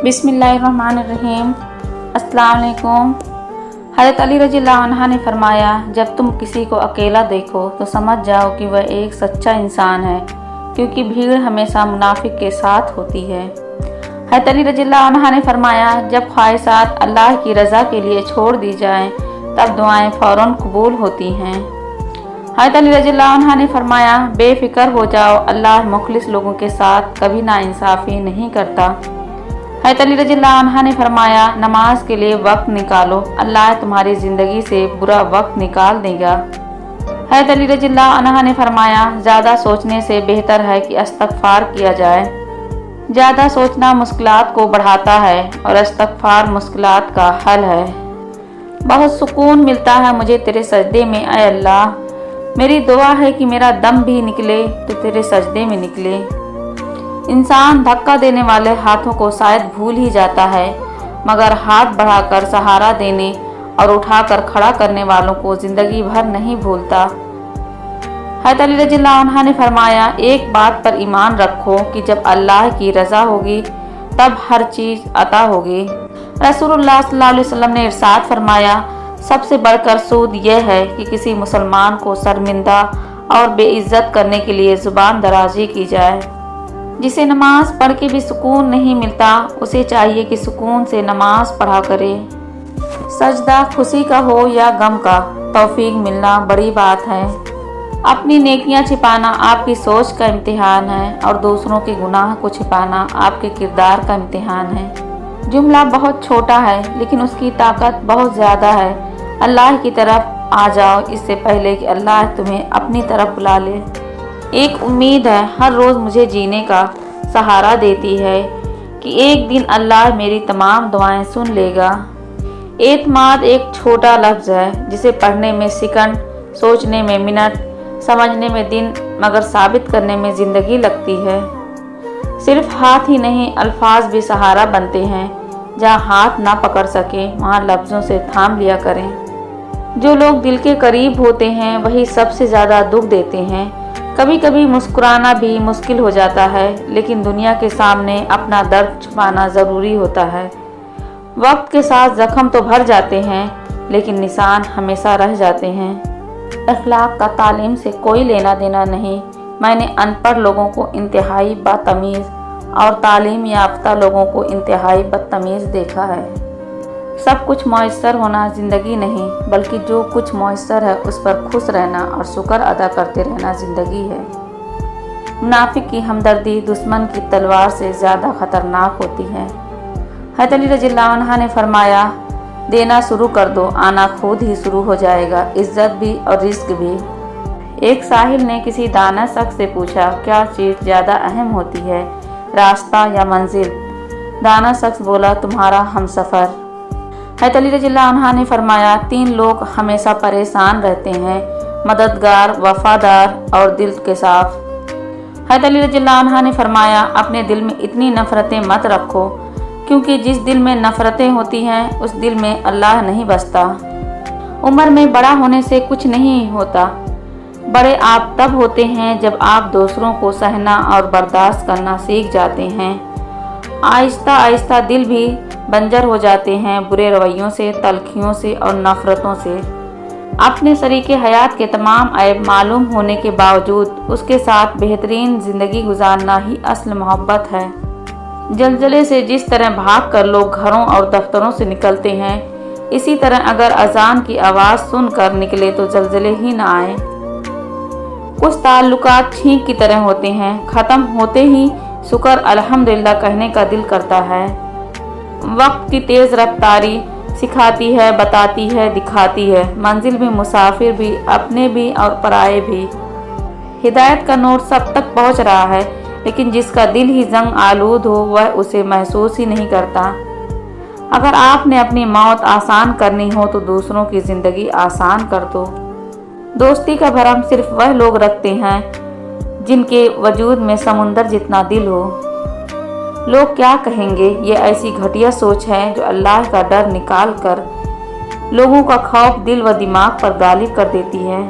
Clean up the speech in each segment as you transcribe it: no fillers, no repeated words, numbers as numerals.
बिस्मिल्लाहिर्रहमानिर्रहीम। अस्सलाम वालेकुम। हज़रत अली रज़ियल्लाहु अन्हु ने फरमाया, जब तुम किसी को अकेला देखो तो समझ जाओ कि वह एक सच्चा इंसान है, क्योंकि भीड़ हमेशा मुनाफिक के साथ होती है। हज़रत अली रज़ियल्लाहु अन्हु ने फरमाया, जब ख्वाहिशात अल्लाह की रज़ा के लिए छोड़ दी जाएं तब दुआएं फ़ौरन कबूल होती हैं। हज़रत अली रज़ियल्लाहु अन्हु ने फरमाया, बेफिक्र हो जाओ, अल्लाह मुखलिस लोगों के साथ कभी नाइंसाफ़ी नहीं करता। हज़रत अली रज़ियल्लाहु अन्हु ने फरमाया, नमाज के लिए वक्त निकालो, अल्लाह तुम्हारी ज़िंदगी से बुरा वक्त निकाल देगा। हज़रत अली रज़ियल्लाहु अन्हु ने फरमाया, ज़्यादा सोचने से बेहतर है कि इस्तग़फ़ार किया जाए। ज़्यादा सोचना मुश्किलात को बढ़ाता है और इस्तग़फ़ार मुश्किलात का हल है। बहुत सुकून मिलता है मुझे तेरे सजदे में, ऐ अल्लाह। मेरी दुआ है कि मेरा दम भी निकले तो तेरे सजदे में निकले। इंसान धक्का देने वाले हाथों को शायद भूल ही जाता है, मगर हाथ बढ़ाकर सहारा देने और उठाकर खड़ा करने वालों को जिंदगी भर नहीं भूलता। हज़रत अली रज़ियल्लाहु अन्हु ने फरमाया, एक बात पर ईमान रखो कि जब अल्लाह की रज़ा होगी तब हर चीज़ अता होगी। रसूलुल्लाह सल्लल्लाहु अलैहि वसल्लम ने इरशाद फरमाया, सबसे बढ़कर सूद यह है कि किसी मुसलमान को शर्मिंदा और बेइज्जत करने के लिए ज़ुबान दराजी की जाए। जिसे नमाज पढ़ के भी सुकून नहीं मिलता, उसे चाहिए कि सुकून से नमाज पढ़ा करे। सजदा खुशी का हो या गम का, तौफीक मिलना बड़ी बात है। अपनी नेकियां छिपाना आपकी सोच का इम्तिहान है और दूसरों के गुनाह को छिपाना आपके किरदार का इम्तिहान है। जुमला बहुत छोटा है लेकिन उसकी ताकत बहुत ज़्यादा है। अल्लाह की तरफ आ जाओ इससे पहले कि अल्लाह तुम्हें अपनी तरफ बुला ले। एक उम्मीद है हर रोज़ मुझे जीने का सहारा देती है कि एक दिन अल्लाह मेरी तमाम दुआएं सुन लेगा। एतमाद एक छोटा लफ्ज़ है जिसे पढ़ने में सेकंड, सोचने में मिनट, समझने में दिन, मगर साबित करने में ज़िंदगी लगती है। सिर्फ हाथ ही नहीं, अल्फाज भी सहारा बनते हैं। जहाँ हाथ ना पकड़ सके वहाँ लफ्ज़ों से थाम लिया करें। जो लोग दिल के करीब होते हैं वही सबसे ज़्यादा दुख देते हैं। कभी कभी मुस्कुराना भी मुश्किल हो जाता है, लेकिन दुनिया के सामने अपना दर्द छुपाना ज़रूरी होता है। वक्त के साथ ज़ख्म तो भर जाते हैं, लेकिन निशान हमेशा रह जाते हैं। अखलाक का तालीम से कोई लेना देना नहीं। मैंने अनपढ़ लोगों को इंतहाई बदतमीज़ और तालीम याफ्ता लोगों को इंतहाई बदतमीज़ देखा है। सब कुछ मयस्सर होना ज़िंदगी नहीं, बल्कि जो कुछ मयस्सर है उस पर खुश रहना और शुक्र अदा करते रहना ज़िंदगी है। मुनाफिक की हमदर्दी दुश्मन की तलवार से ज़्यादा ख़तरनाक होती है। हज़रत अली रज़ियल्लाहु अन्हु ने फरमाया, देना शुरू कर दो, आना खुद ही शुरू हो जाएगा, इज्जत भी और रिस्क भी। एक साहिल ने किसी दाना शख्स से पूछा, क्या चीज़ ज़्यादा अहम होती है, रास्ता या मंजिल? दाना शख्स बोला, तुम्हारा हमसफ़र। हज़रत अली रज़ियल्लाहु अन्हु ने फरमाया, तीन लोग हमेशा परेशान रहते हैं, मददगार, वफादार और दिल के साफ। हज़रत अली रज़ियल्लाहु अन्हु ने फरमाया, अपने दिल में इतनी नफ़रतें मत रखो, क्योंकि जिस दिल में नफ़रतें होती हैं उस दिल में अल्लाह नहीं बसता। उम्र में बड़ा होने से कुछ नहीं होता। बड़े आप तब होते हैं जब आप दूसरों को सहना और बर्दाश्त करना सीख जाते हैं। आहिस्ता आहिस्ता दिल भी बंजर हो जाते हैं, बुरे रवैयों से, तलखियों से और नफ़रतों से। अपने शरीके हयात के तमाम ऐब मालूम होने के बावजूद उसके साथ बेहतरीन ज़िंदगी गुजारना ही असल मोहब्बत है। जलजले से जिस तरह भाग कर लोग घरों और दफ्तरों से निकलते हैं, इसी तरह अगर अजान की आवाज़ सुनकर निकले तो जलजले ही ना आए। कुछ ताल्लुकात छींक की तरह होते हैं, ख़त्म होते ही शुक्र अल्हम्दुलिल्लाह कहने का दिल करता है। वक्त की तेज़ रफ्तारी सिखाती है, बताती है, दिखाती है, मंजिल भी, मुसाफिर भी, अपने भी और पराए भी। हिदायत का नोट सब तक पहुँच रहा है, लेकिन जिसका दिल ही जंग आलूद हो वह उसे महसूस ही नहीं करता। अगर आपने अपनी मौत आसान करनी हो तो दूसरों की ज़िंदगी आसान कर दो। दोस्ती का भरम सिर्फ वह लोग रखते हैं जिनके वजूद में समुंदर जितना दिल हो। लोग क्या कहेंगे, ये ऐसी घटिया सोच है जो अल्लाह का डर निकाल कर लोगों का खौफ दिल व दिमाग पर गालिब कर देती है।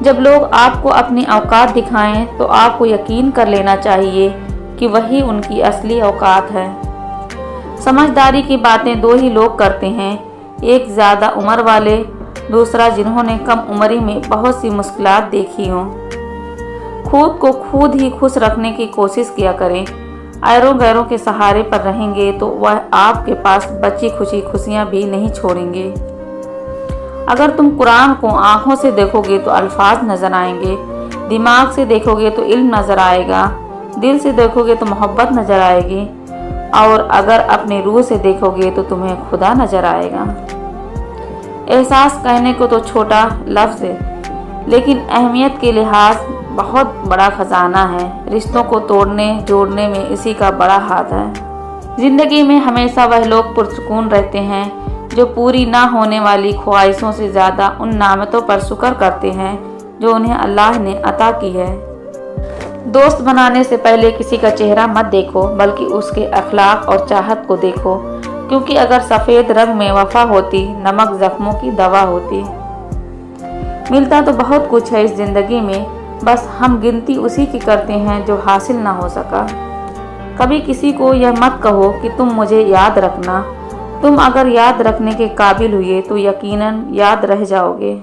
जब लोग आपको अपनी औकात दिखाएं तो आपको यकीन कर लेना चाहिए कि वही उनकी असली औकात है। समझदारी की बातें दो ही लोग करते हैं, एक ज़्यादा उम्र वाले, दूसरा जिन्होंने कम उम्र में बहुत सी मुश्किलात देखी हों। खुद को खुद ही खुश रखने की कोशिश किया करें। ऐरों गैरों के सहारे पर रहेंगे तो वह आपके पास बची खुशी खुशियाँ भी नहीं छोड़ेंगे। अगर तुम कुरान को आँखों से देखोगे तो अल्फाज नज़र आएंगे, दिमाग से देखोगे तो इल्म नज़र आएगा, दिल से देखोगे तो मोहब्बत नज़र आएगी, और अगर अपनी रूह से देखोगे तो तुम्हें खुदा नज़र आएगा। एहसास कहने को तो छोटा लफ्ज़ है, लेकिन अहमियत के लिहाज बहुत बड़ा खजाना है। रिश्तों को तोड़ने जोड़ने में इसी का बड़ा हाथ है। ज़िंदगी में हमेशा वह लोग पुरसुकून रहते हैं जो पूरी ना होने वाली ख्वाहिशों से ज़्यादा उन नामतों पर शुक्र करते हैं जो उन्हें अल्लाह ने अता की है। दोस्त बनाने से पहले किसी का चेहरा मत देखो, बल्कि उसके अखलाक और चाहत को देखो, क्योंकि अगर सफ़ेद रंग में वफा होती, नमक ज़ख्मों की दवा होती। मिलता तो बहुत कुछ है इस ज़िंदगी में, बस हम गिनती उसी की करते हैं जो हासिल ना हो सका। कभी किसी को यह मत कहो कि तुम मुझे याद रखना। तुम अगर याद रखने के काबिल हुए तो यकीनन याद रह जाओगे।